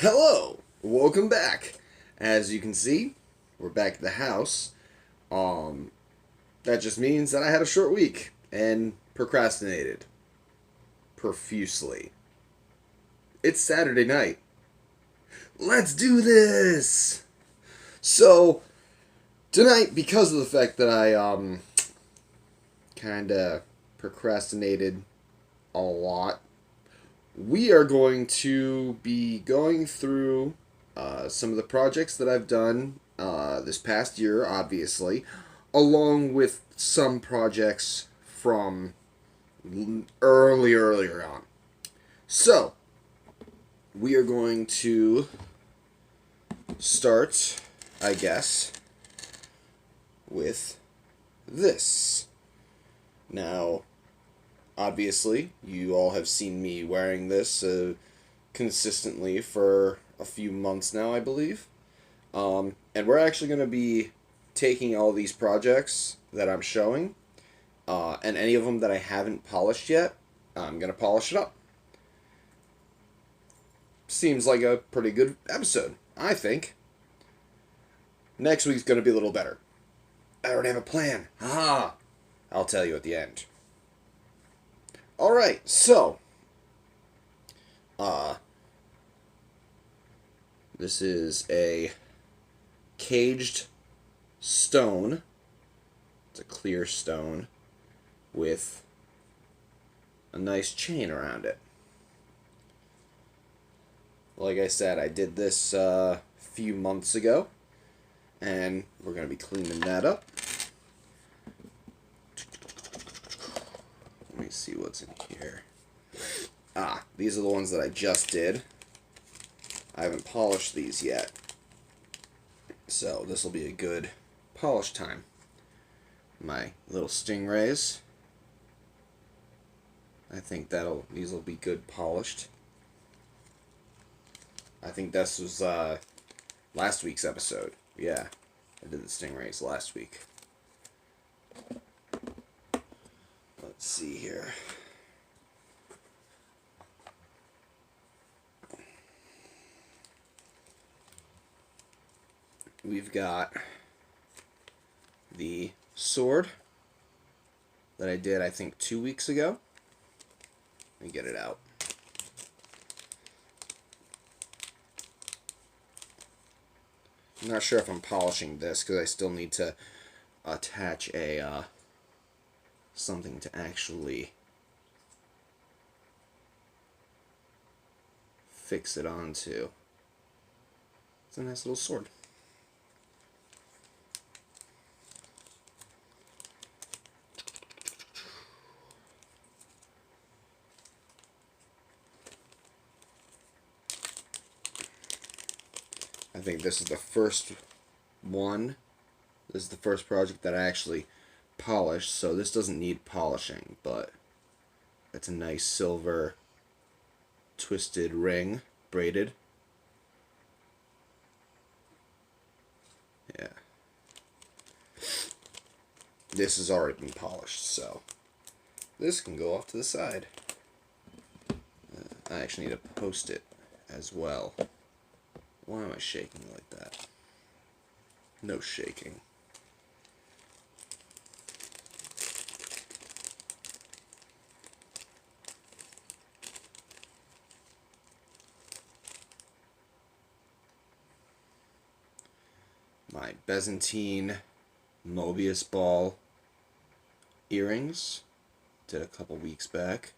Hello, welcome back. As you can see, we're back at the house. Um, that just means that I had a short week and procrastinated profusely. It's Saturday night. Let's do this. So tonight, because of the fact that I kind of procrastinated a lot, we are going to be going through some of the projects that I've done this past year, obviously, along with some projects from earlier on. So, we are going to start, I guess, with this. Now, obviously, you all have seen me wearing this consistently for a few months now, I believe. And we're actually going to be taking all these projects that I'm showing, and any of them that I haven't polished yet, I'm going to polish it up. Seems like a pretty good episode, I think. Next week's going to be a little better. I already have a plan. Haha! I'll tell you at the end. Alright, so, this is a caged stone. It's a clear stone with a nice chain around it. Like I said, I did this a few months ago, and we're going to be cleaning that up. Let me see what's in here. These are the ones that I just did. I haven't polished these yet, so this will be a good polish time. My little stingrays. I think these will be good polished. I think this was last week's episode. Yeah, I did the stingrays last week. Let's see here. We've got the sword that I did, I think, 2 weeks ago. Let me get it out. I'm not sure if I'm polishing this because I still need to attach a something to actually fix it onto. It's a nice little sword. I think this is the first one. This is the first project that I actually polished, so this doesn't need polishing, but it's a nice silver twisted ring, braided. Yeah. This has already been polished, so this can go off to the side. I actually need to post it as well. Why am I shaking like that? No shaking. My Byzantine Mobius ball earrings. Did a couple weeks back.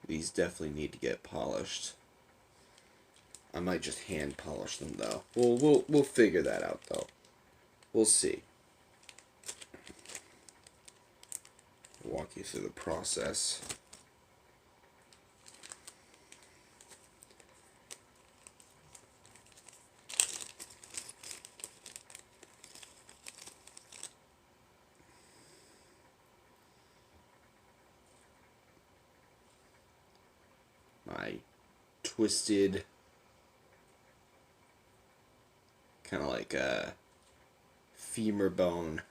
These definitely need to get polished. I might just hand polish them though. We'll figure that out though. We'll see. Walk you through the process. My twisted, kind of like a femur bone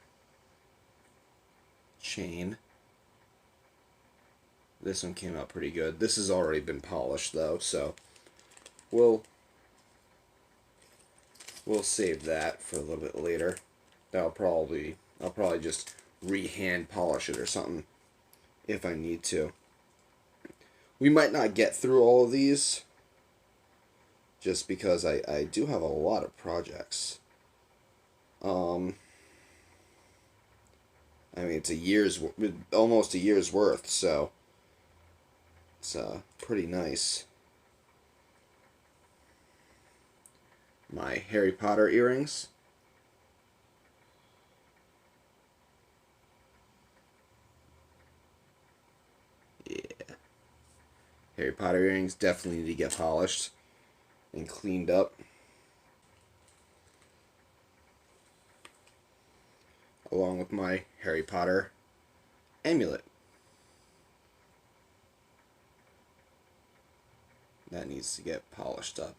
chain This one came out pretty good. This has already been polished though, so we'll save that for a little bit later. I'll probably just re-hand polish it or something if I need to. We might not get through all of these just because I do have a lot of projects. I mean, it's almost a year's worth, so it's pretty nice. My Harry Potter earrings. Yeah. Harry Potter earrings definitely need to get polished and cleaned up. Along with my Harry Potter amulet. That needs to get polished up.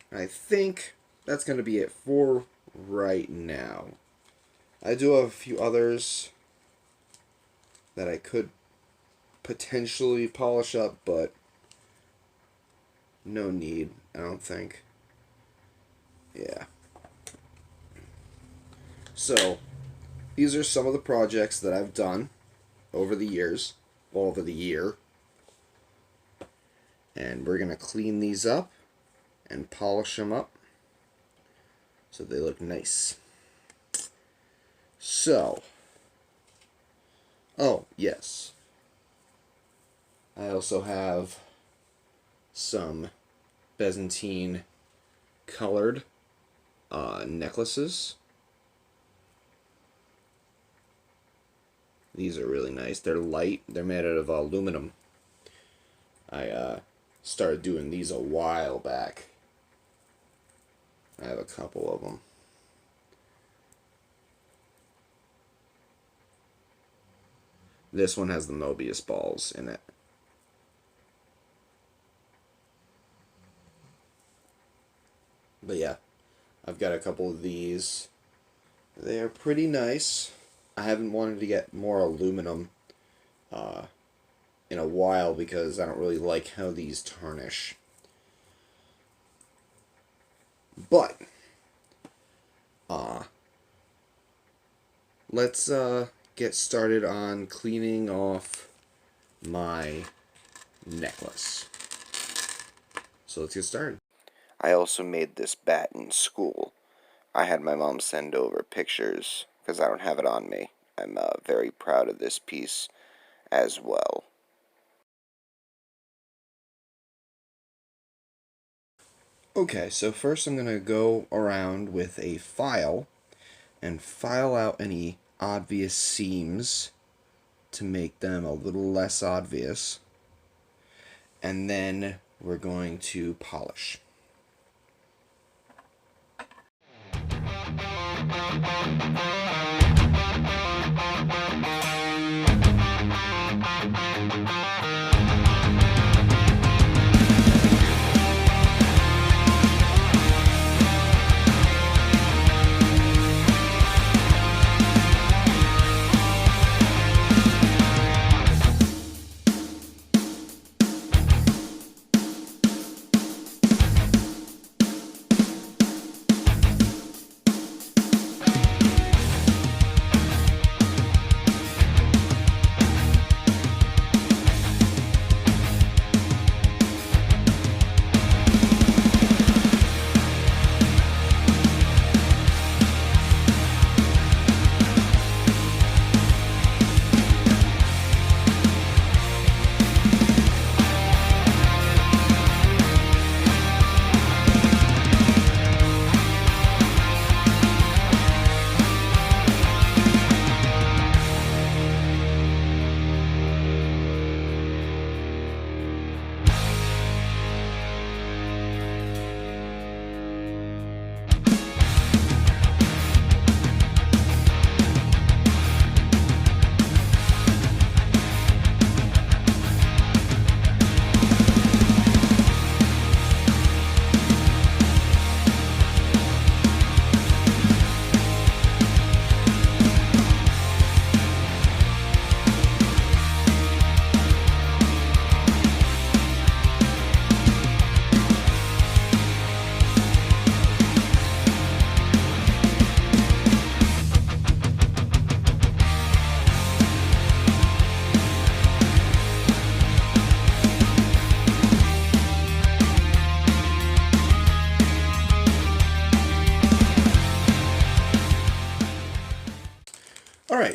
I think that's going to be it for right now. I do have a few others that I could potentially polish up, but no need, I don't think. Yeah. So, these are some of the projects that I've done over the years, over the year. And we're going to clean these up and polish them up so they look nice. So, oh, yes. I also have some Byzantine colored necklaces. These are really nice. They're light. They're made out of aluminum. I started doing these a while back. I have a couple of them. This one has the Mobius balls in it. But yeah, I've got a couple of these. They are pretty nice. I haven't wanted to get more aluminum in a while because I don't really like how these tarnish. But let's get started on cleaning off my necklace. So let's get started. I also made this bat in school. I had my mom send over pictures because I don't have it on me. I'm very proud of this piece as well. Okay, so first I'm going to go around with a file and file out any obvious seams to make them a little less obvious. And then we're going to polish.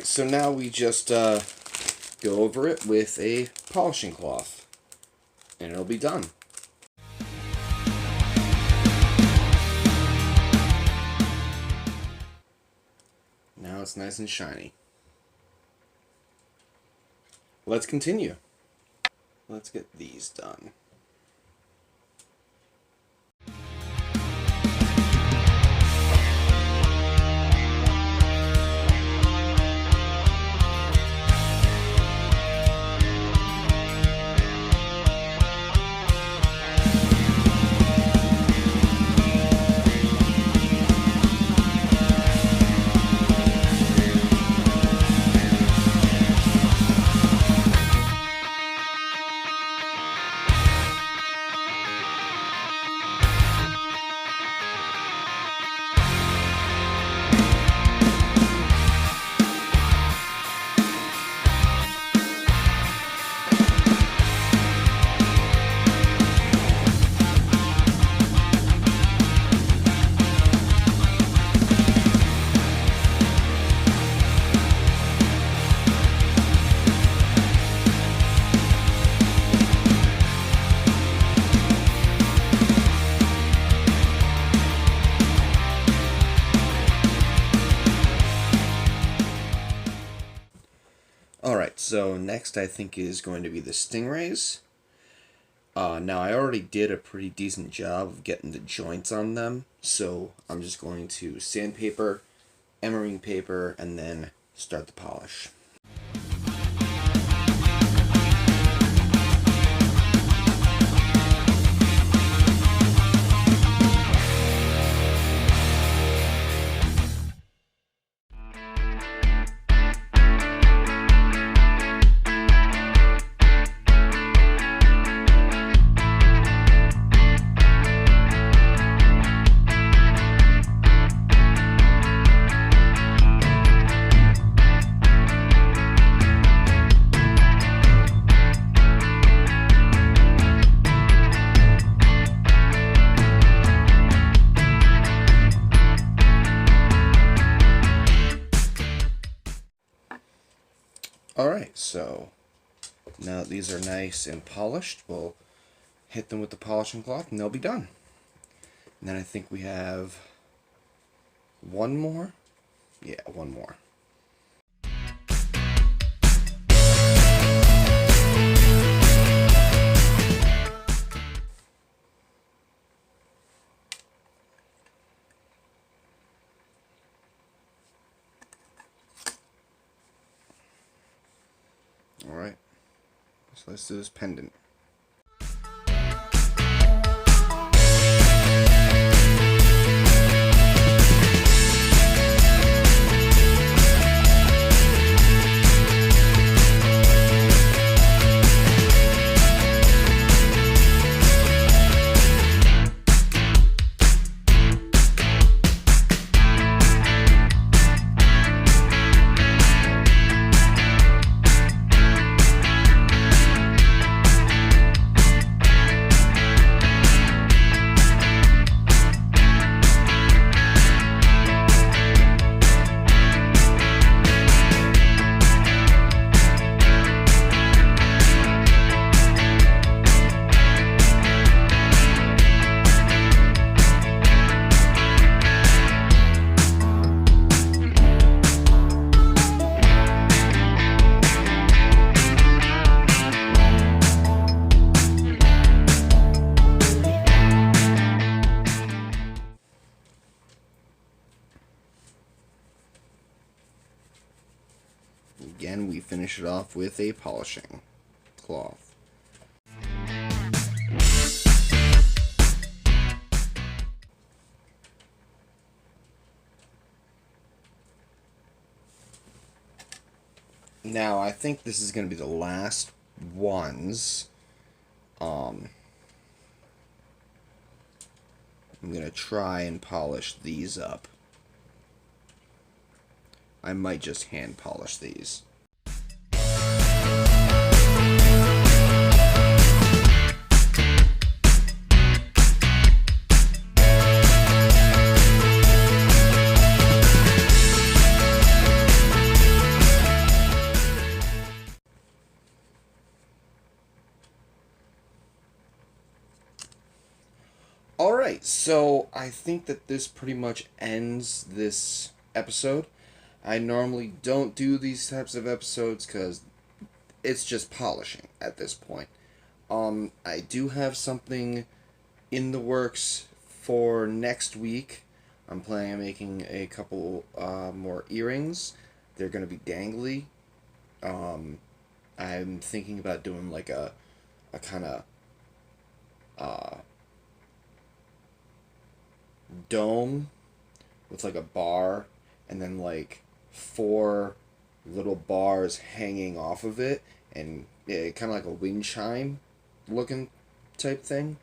Alright, so now we just go over it with a polishing cloth, and it'll be done. Now it's nice and shiny. Let's continue. Let's get these done. Alright, so next I think is going to be the stingrays. Now I already did a pretty decent job of getting the joints on them, so I'm just going to sandpaper, emery paper, and then start the polish. Alright, so now that these are nice and polished, we'll hit them with the polishing cloth and they'll be done. And then I think we have one more. Yeah, one more. Alright, so let's do this pendant. Again, we finish it off with a polishing cloth. Now, I think this is going to be the last ones. I'm going to try and polish these up. I might just hand polish these. Alright, so I think that this pretty much ends this episode. I normally don't do these types of episodes because it's just polishing at this point. I do have something in the works for next week. I'm planning on making a couple more earrings. They're going to be dangly. I'm thinking about doing like a kind of uh, dome with like a bar and then like four little bars hanging off of it and kind of like a wind chime looking type thing.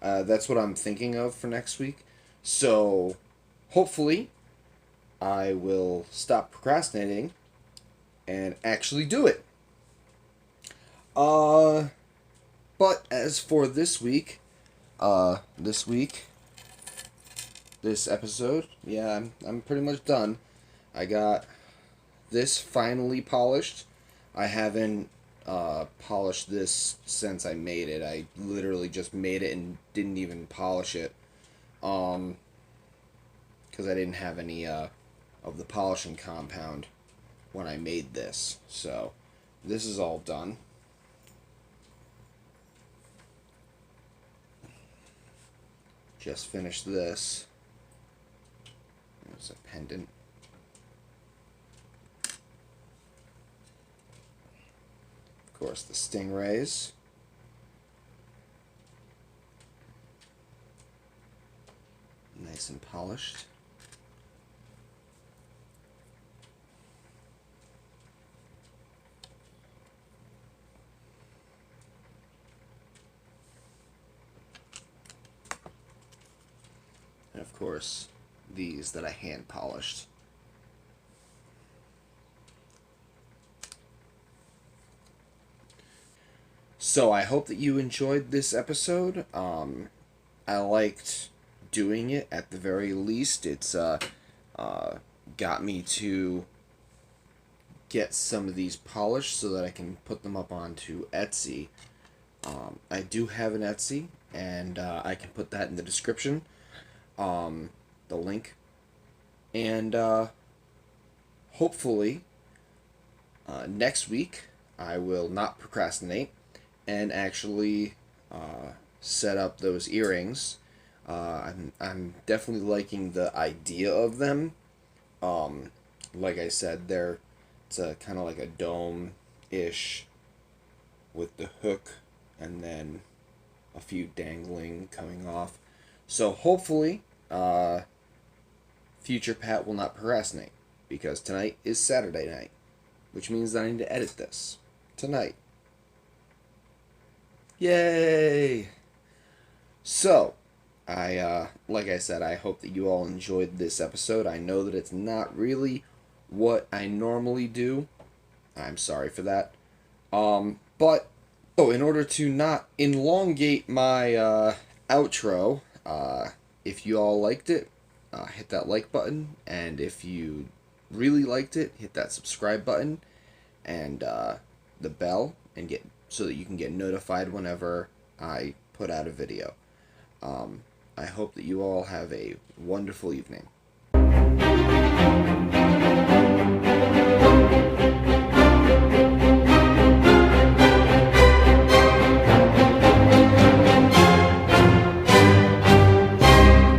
That's what I'm thinking of for next week. So hopefully I will stop procrastinating and actually do it. Uh, but as for this episode, yeah, I'm pretty much done. I got this finally polished. I haven't polished this since I made it. I literally just made it and didn't even polish it. Because I didn't have any of the polishing compound when I made this. So this is all done. Just finished this. There's a pendant. Of course, the stingrays. Nice and polished. And of course, these that I hand polished. So I hope that you enjoyed this episode. I liked doing it at the very least. It's got me to get some of these polished so that I can put them up onto Etsy. I do have an Etsy, and I can put that in the description. The link. And hopefully next week I will not procrastinate and actually set up those earrings. I'm definitely liking the idea of them. Like I said, it's a kind of like a dome-ish with the hook and then a few dangling coming off. So hopefully, future Pat will not procrastinate, because tonight is Saturday night, which means that I need to edit this tonight. Yay! So, like I said, I hope that you all enjoyed this episode. I know that it's not really what I normally do. I'm sorry for that. But, in order to not elongate my, outro, if you all liked it, hit that like button, and if you really liked it, hit that subscribe button, and, the bell, and so that you can get notified whenever I put out a video. I hope that you all have a wonderful evening.